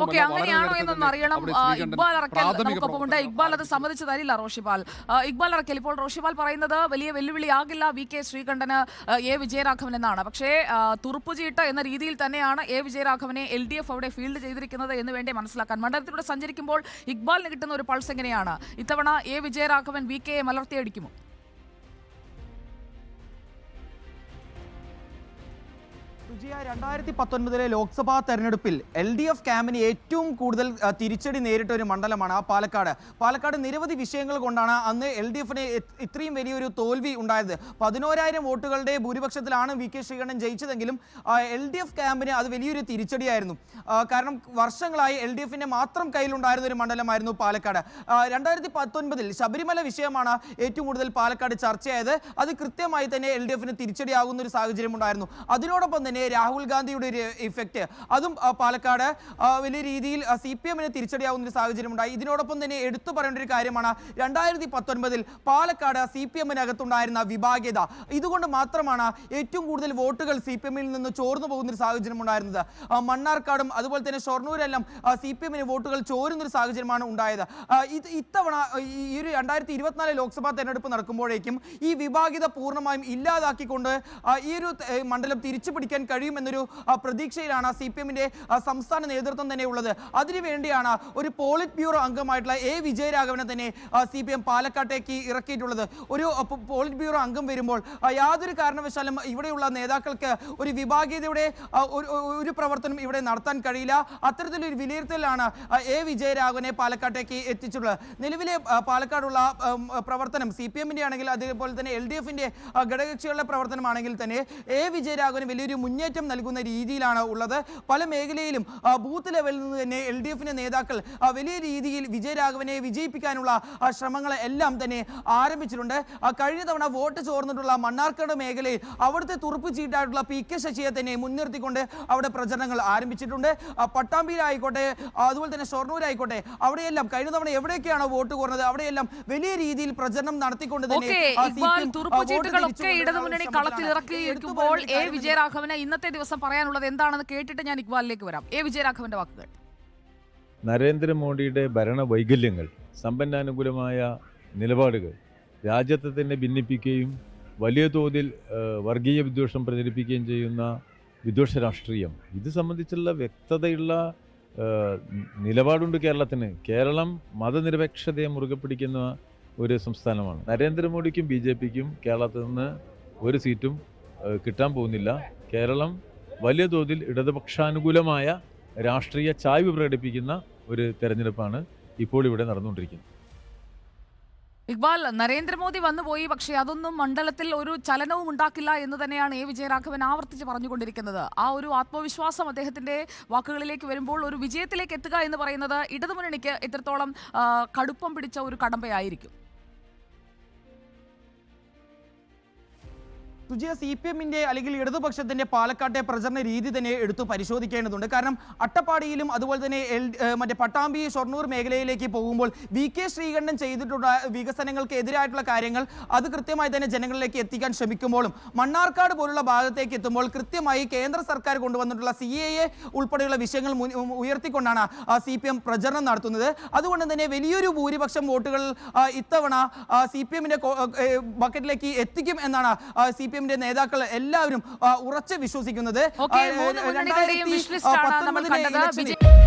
Okay, അങ്ങനെയാണോ എന്നൊന്ന് അറിയണം. ഇക്ബാൽ അറക്കൽ നമുക്കൊപ്പമുണ്ട്. ഇക്ബാൽ അത് സമ്മതിച്ചു തരില്ല റോഷിപാൽ. ഇക്ബാൽ അറക്കൽ, ഇപ്പോൾ റോഷിപാൽ പറയുന്നത് വലിയ വെല്ലുവിളിയാകില്ല VK ശ്രീകണ്ഠന് A വിജയരാഘവൻ എന്നാണ്. പക്ഷേ തുറുപ്പുചീട്ട് എന്ന രീതിയിൽ തന്നെയാണ് A വിജയരാഘവനെ LDF അവിടെ ഫീൽഡ് ചെയ്തിരിക്കുന്നത് എന്ന് വേണ്ടി മനസ്സിലാക്കാൻ. മണ്ഡലത്തിലൂടെ സഞ്ചരിക്കുമ്പോൾ ഇക്ബാലിന് കിട്ടുന്ന ഒരു പൾസ് എങ്ങനെയാണ്? ഇത്തവണ A വിജയരാഘവൻ VKയെ മലർത്തിയടിക്കുമോ? സുജിയ, 2019 ലോക്സഭാ തെരഞ്ഞെടുപ്പിൽ LDF ക്യാമ്പിന് ഏറ്റവും കൂടുതൽ തിരിച്ചടി നേരിട്ട ഒരു മണ്ഡലമാണ് പാലക്കാട്. നിരവധി വിഷയങ്ങൾ കൊണ്ടാണ് അന്ന് LDFന് ഇത്രയും വലിയൊരു തോൽവി ഉണ്ടായത്. 11,000 വോട്ടുകളുടെ ഭൂരിപക്ഷത്തിലാണ് VK ശ്രീകണ്ഠൻ ജയിച്ചതെങ്കിലും LDF ക്യാമ്പിന് അത് വലിയൊരു തിരിച്ചടിയായിരുന്നു. കാരണം വർഷങ്ങളായി LDFന്റെ മാത്രം കയ്യിലുണ്ടായിരുന്ന ഒരു മണ്ഡലമായിരുന്നു പാലക്കാട്. 2019 ശബരിമല വിഷയമാണ് ഏറ്റവും കൂടുതൽ പാലക്കാട് ചർച്ചയായത്. അത് കൃത്യമായി തന്നെ LDFന് തിരിച്ചടിയാകുന്ന ഒരു സാഹചര്യം ഉണ്ടായിരുന്നു. അതിനോടൊപ്പം തന്നെ രാഹുൽ ഗാന്ധിയുടെ ഒരു ഇഫക്റ്റ് അതും പാലക്കാട് വലിയ രീതിയിൽ CPMന് തിരിച്ചടിയാവുന്ന ഒരു സാഹചര്യം ഉണ്ടായി. ഇതിനോടൊപ്പം തന്നെ എടുത്തു പറയേണ്ട ഒരു കാര്യമാണ് 2019 പാലക്കാട് CPMനകത്തുണ്ടായിരുന്ന വിഭാഗീയത. ഇതുകൊണ്ട് മാത്രമാണ് ഏറ്റവും കൂടുതൽ വോട്ടുകൾ CPMൽ നിന്ന് ചോർന്നു പോകുന്ന ഒരു സാഹചര്യം ഉണ്ടായിരുന്നത്. മണ്ണാർക്കാടും അതുപോലെ തന്നെ ഷൊർണൂരെല്ലാം CPMന് വോട്ടുകൾ ചോരുന്നൊരു സാഹചര്യമാണ് ഉണ്ടായത്. ഇത്തവണ ഈ ഒരു 2024 ലോക്സഭാ തെരഞ്ഞെടുപ്പ് നടക്കുമ്പോഴേക്കും ഈ വിഭാഗീയത പൂർണ്ണമായും ഇല്ലാതാക്കിക്കൊണ്ട് ഈ ഒരു മണ്ഡലം തിരിച്ചു പിടിക്കാൻ കഴിയുമെന്നൊരു പ്രതീക്ഷയിലാണ് CPMന്റെ സംസ്ഥാന നേതൃത്വം തന്നെ ഉള്ളത്. അതിനുവേണ്ടിയാണ് ഒരു പോളിറ്റ് ബ്യൂറോ അംഗമായിട്ടുള്ള A വിജയരാഘവനെ തന്നെ CPM പാലക്കാട്ടേക്ക് ഇറക്കിയിട്ടുള്ളത്. ഒരു പോളിറ്റ് ബ്യൂറോ അംഗം വരുമ്പോൾ യാതൊരു കാരണവശാലും ഇവിടെയുള്ള നേതാക്കൾക്ക് ഒരു വിഭാഗീയതയുടെ ഒരു പ്രവർത്തനം ഇവിടെ നടത്താൻ കഴിയില്ല. അത്തരത്തിലൊരു വിലയിരുത്തലാണ് A വിജയരാഘവനെ പാലക്കാട്ടേക്ക് എത്തിച്ചിട്ടുള്ളത്. നിലവിലെ പാലക്കാടുള്ള പ്രവർത്തനം CPMന്റെ ആണെങ്കിൽ അതേപോലെ തന്നെ LDFന്റെ ഘടകകക്ഷികളുടെ പ്രവർത്തനമാണെങ്കിൽ തന്നെ A വിജയരാഘവന് വലിയൊരു മുന്നേറ്റം നൽകുന്ന രീതിയിലാണ് ഉള്ളത്. പല മേഖലയിലും ബൂത്ത് ലെവലിൽ നിന്ന് തന്നെ LDFന്റെ നേതാക്കൾ വലിയ രീതിയിൽ വിജയരാഘവനെ വിജയിപ്പിക്കാനുള്ള ശ്രമങ്ങൾ എല്ലാം തന്നെ ആരംഭിച്ചിട്ടുണ്ട്. കഴിഞ്ഞ തവണ വോട്ട് ചോർന്നിട്ടുള്ള മണ്ണാർക്കാട് മേഖലയിൽ അവിടുത്തെ തുറുപ്പ് ചീട്ടായിട്ടുള്ള PK ശശിയെ തന്നെ മുൻനിർത്തിക്കൊണ്ട് അവിടെ പ്രചരണങ്ങൾ ആരംഭിച്ചിട്ടുണ്ട്. പട്ടാമ്പിയിലായിക്കോട്ടെ അതുപോലെ തന്നെ ഷൊർണൂരായിക്കോട്ടെ അവിടെയെല്ലാം കഴിഞ്ഞ തവണ എവിടെയൊക്കെയാണോ വോട്ട് കുറഞ്ഞത് അവിടെയെല്ലാം വലിയ രീതിയിൽ പ്രചരണം നടത്തിക്കൊണ്ട് തന്നെ കളത്തിലിറക്കിയിരിക്കുമ്പോൾ A വിജയരാഘവന് ഇന്നത്തെ ദിവസം പറയാനുള്ളത് എന്താണെന്ന് കേട്ടിട്ട് ഞാൻ ഇക്ബാലിലേക്ക് വരാം. A വിജയരാഘവന്റെ വാക്കുകൾ. നരേന്ദ്രമോദിയുടെ ഭരണ വൈകല്യങ്ങൾ, സമ്പന്നാനുകൂലമായ നിലപാടുകൾ, രാജ്യത്തെ തന്നെ ഭിന്നിപ്പിക്കുകയും വലിയ തോതിൽ വർഗീയ വിദ്വേഷം പ്രചരിപ്പിക്കുകയും ചെയ്യുന്ന വിദ്വേഷ രാഷ്ട്രീയം, ഇത് സംബന്ധിച്ചുള്ള വ്യക്തതയുള്ള നിലപാടുണ്ട് കേരളത്തിന്. കേരളം മതനിരപേക്ഷതയെ മുറുകെ പിടിക്കുന്ന ഒരു സംസ്ഥാനമാണ്. നരേന്ദ്രമോദിക്കും BJPക്കും കേരളത്തിൽ നിന്ന് ഒരു സീറ്റും കിട്ടാൻ പോകുന്നില്ല. കേരളം വലിയ തോതിൽ ഇടതുപക്ഷാനുകൂലമായ രാഷ്ട്രീയ ചായ്വ് പ്രകടിപ്പിക്കുന്ന ഒരു തെരഞ്ഞെടുപ്പാണ് ഇപ്പോൾ ഇവിടെ നടന്നുകൊണ്ടിരിക്കുന്നത്. ഇക്ബാൽ, നരേന്ദ്രമോദി വന്നുപോയി, പക്ഷേ അതൊന്നും മണ്ഡലത്തിൽ ഒരു ചലനവും ഉണ്ടാക്കില്ല എന്ന് തന്നെയാണ് A വിജയരാഘവൻ ആവർത്തിച്ച് പറഞ്ഞുകൊണ്ടിരിക്കുന്നത്. ആ ഒരു ആത്മവിശ്വാസം അദ്ദേഹത്തിന്റെ വാക്കുകളിലേക്ക് വരുമ്പോൾ ഒരു വിജയത്തിലേക്ക് എത്തുക എന്ന് പറയുന്നത് ഇടതുമുന്നണിക്ക് എത്രത്തോളം കടുപ്പം പിടിച്ച ഒരു കടമ്പയായിരിക്കും? സുജിയ, CPMന്റെ അല്ലെങ്കിൽ ഇടതുപക്ഷത്തിന്റെ പാലക്കാട്ടെ പ്രചരണ രീതി തന്നെ എടുത്തു പരിശോധിക്കേണ്ടതുണ്ട്. കാരണം അട്ടപ്പാടിയിലും അതുപോലെ തന്നെ മറ്റേ പട്ടാമ്പി ഷൊർണൂർ മേഖലയിലേക്ക് പോകുമ്പോൾ VK ശ്രീകണ്ഠൻ ചെയ്തിട്ടുള്ള വികസനങ്ങൾക്ക് എതിരായിട്ടുള്ള കാര്യങ്ങൾ അത് കൃത്യമായി തന്നെ ജനങ്ങളിലേക്ക് എത്തിക്കാൻ ശ്രമിക്കുമ്പോഴും മണ്ണാർക്കാട് പോലുള്ള ഭാഗത്തേക്ക് എത്തുമ്പോൾ കൃത്യമായി കേന്ദ്ര സർക്കാർ കൊണ്ടുവന്നിട്ടുള്ള CAA ഉൾപ്പെടെയുള്ള വിഷയങ്ങൾ ഉയർത്തിക്കൊണ്ടാണ് CPM പ്രചരണം നടത്തുന്നത്. അതുകൊണ്ട് തന്നെ വലിയൊരു ഭൂരിപക്ഷം വോട്ടുകൾ ഇത്തവണ CPMന്റെ ബക്കറ്റിലേക്ക് എത്തിക്കും എന്നാണ് CPMന്റെ നേതാക്കൾ എല്ലാവരും ഉറച്ചു വിശ്വസിക്കുന്നത്. 2019